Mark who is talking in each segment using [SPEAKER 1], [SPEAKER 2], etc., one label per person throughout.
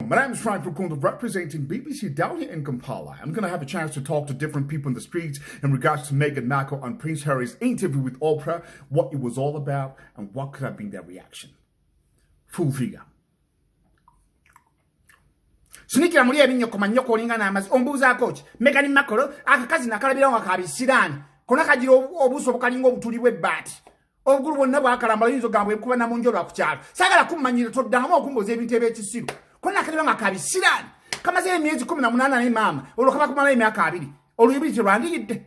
[SPEAKER 1] My name is Frankie Joe Rukundo, representing BBC down here in Kampala. I'm going to have a chance to talk to different people in the streets in regards to Meghan Markle and Prince Harry's interview with Oprah, what it was all about, and what could have been their reaction. Full figure. Sinikira muri ebinyoko manyoko olinga n'amazi ombuuza coach Meghan Markle akakazi nakalabira nga kabisirani kona kajira obuso bukalinga obutuli bw'ebbaati obugulu bwonna bwakalamba yinzo gambwe kuba na munjolo akukyalo sagala kummanyira toddangamu okumboza ebintu eby'ekisiru kona kalabira nga kabisirani kamaze emyezi 18 ne mama olukaba kumala emyaka 2 oluyibiri lwandiyidde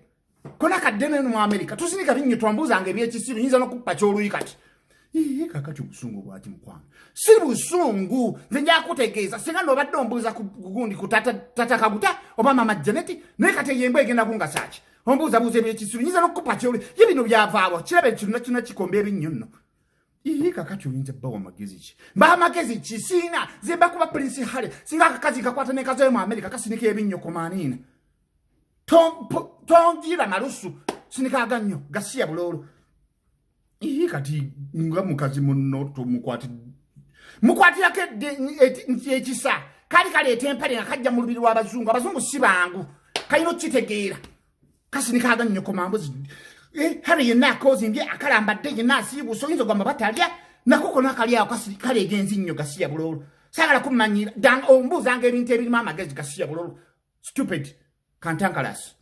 [SPEAKER 1] kona kaddene mu America tusinika binnyo twambuuza nga eby'ekisiru yinza n'okuppa ky'oluyi kati kakati obusungu bwati mukwano si busungu nze njakutegeeza singa n'obadde ombuuza kugundi ku tata Kaguta oba mama Janet naye kati yembe egenda kungasaki ombuuza eby'ekisiru yinza n'okuppa ky'oluyi ye bino byavaabo kirabe kyonna kikomba ebinnyo nno kakati oyinza bbawa amagezi ki mba amagezi ki siina zemba kuba Prince Harry singa akakazi kakwata n'ekazoyo mu America kasinika ebinnyo komaaniina tongira malusu sinika agannyo gasiya buloolo kati nga mukazi munoto mukwatirako ekisa kali kaleeta empale nga kajja mu lubiri lw'abazungu si bangu kalina okitegeera kasinika agannyo komambuzi Harry yenna akoozimbye akalambadde yenna asiibuusa oyinza ogamba batalya nako kona kali awo kaleega enzinnyo gasiya buloolo saagala kummanyira ombuuzanga ebintu ebirimu amagezi gasiya buloolo stupid cantankerous.